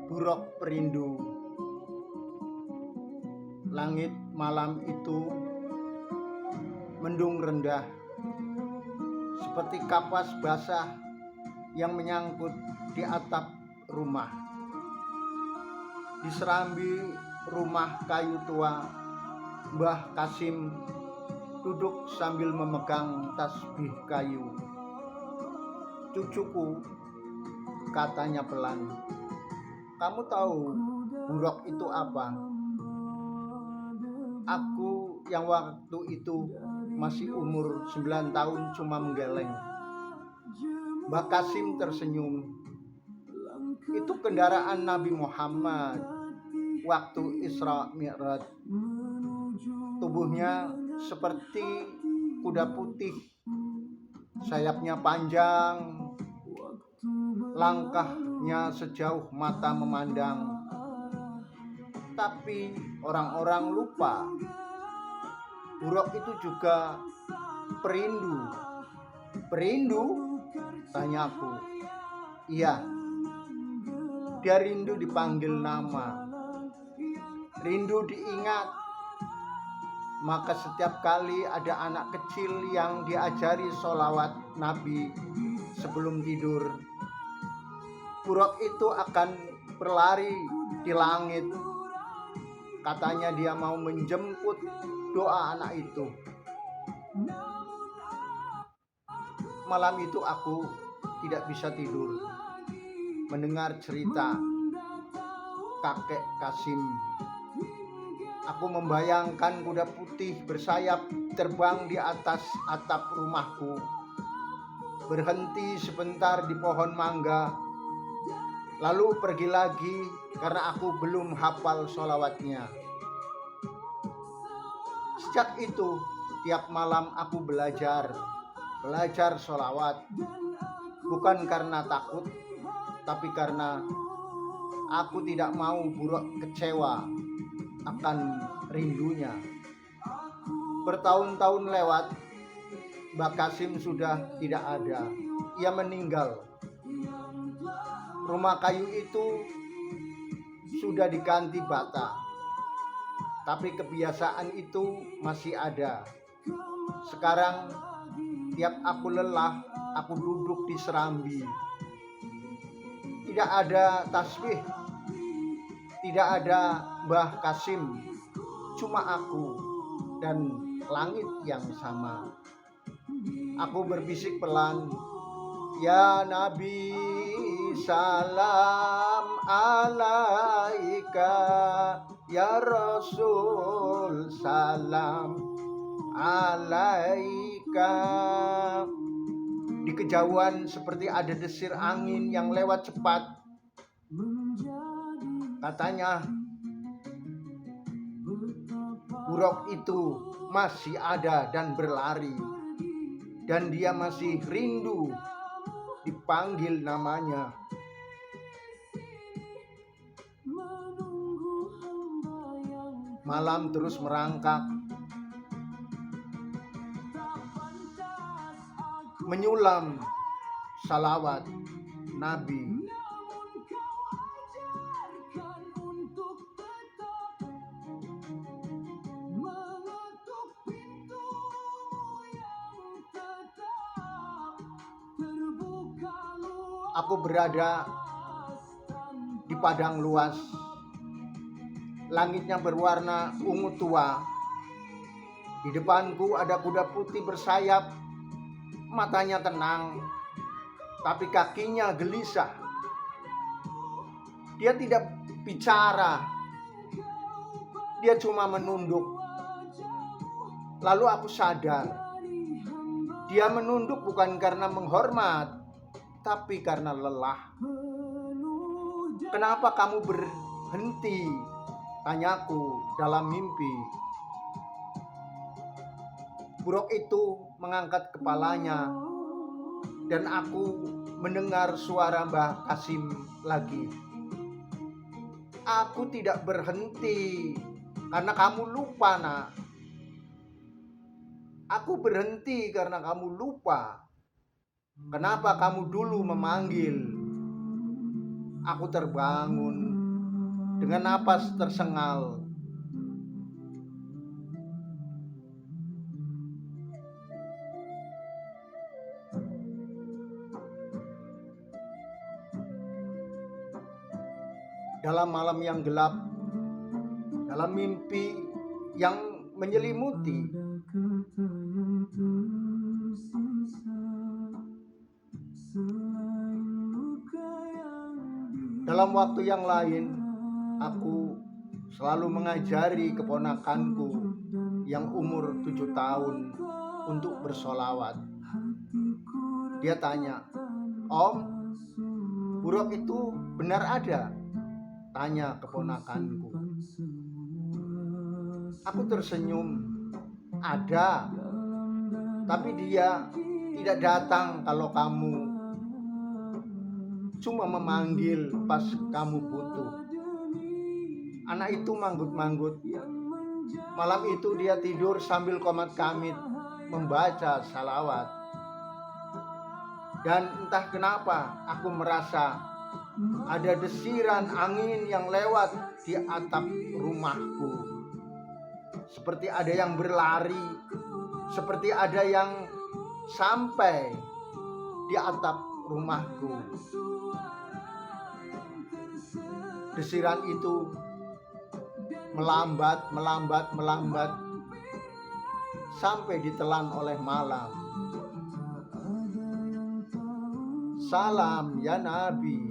Buruk perindu. Langit malam itu mendung rendah, seperti kapas basah yang menyangkut di atap rumah. Di serambi rumah kayu tua, Mbah Kasim duduk sambil memegang tasbih kayu. "Cucuku," katanya pelan, "kamu tahu buruk itu apa?" Aku yang waktu itu masih umur 9 tahun cuma menggeleng. Mbah Kasim tersenyum. "Itu kendaraan Nabi Muhammad waktu Isra Mi'raj. Tubuhnya seperti kuda putih, sayapnya panjang, langkahnya sejauh mata memandang. Tapi orang-orang lupa, buruk itu juga perindu." "Perindu?" tanyaku. "Iya, dia rindu dipanggil nama, rindu diingat. Maka setiap kali ada anak kecil yang diajari sholawat Nabi sebelum tidur, buruk itu akan berlari di langit. Katanya dia mau menjemput doa anak itu." Malam itu aku tidak bisa tidur mendengar cerita kakek Kasim. Aku membayangkan kuda putih bersayap terbang di atas atap rumahku, berhenti sebentar di pohon mangga, lalu pergi lagi karena aku belum hafal sholawatnya. Sejak itu, tiap malam aku belajar sholawat, bukan karena takut, tapi karena aku tidak mau buruk kecewa akan rindunya. Bertahun-tahun lewat, Mbah Kasim sudah tidak ada. Ia meninggal. Rumah kayu itu sudah diganti bata, tapi kebiasaan itu masih ada. Sekarang tiap aku lelah, aku duduk di serambi. Tidak ada tasbih, tidak ada Mbah Kasim, cuma aku dan langit yang sama. Aku berbisik pelan, "Ya Nabi, salam alaika. Ya Rasul, salam alaika." Di kejauhan seperti ada desir angin yang lewat cepat. Katanya buruk itu masih ada dan berlari, dan dia masih rindu dipanggil namanya. Malam terus merangkak, menyulam salawat Nabi. Aku berada di padang luas. Langitnya berwarna ungu tua. Di depanku ada kuda putih bersayap. Matanya tenang, tapi kakinya gelisah. Dia tidak bicara. Dia cuma menunduk. Lalu aku sadar, dia menunduk bukan karena menghormat, tapi karena lelah. "Kenapa kamu berhenti?" tanyaku dalam mimpi. Buruk itu mengangkat kepalanya, dan aku mendengar suara Mbah Kasim lagi. "Aku tidak berhenti karena kamu lupa, Nak. Aku berhenti karena kamu lupa. Kenapa kamu dulu memanggil?" Aku terbangun. dengan napas tersengal. Dalam malam yang gelap, dalam mimpi yang menyelimuti, dalam waktu yang lain, aku selalu mengajari keponakanku yang umur 7 tahun untuk bersolawat. Dia tanya, "Om, buruk itu benar ada?" Tanya keponakanku. Aku tersenyum, "Ada, tapi dia tidak datang kalau kamu cuma memanggil pas kamu butuh." Anak itu manggut-manggut. Malam itu dia tidur sambil qomat kamit membaca salawat. Dan entah kenapa aku merasa ada desiran angin yang lewat di atap rumahku. Seperti ada yang berlari, seperti ada yang sampai di atap rumahku. Desiran itu melambat sampai ditelan oleh malam. Salam ya Nabi.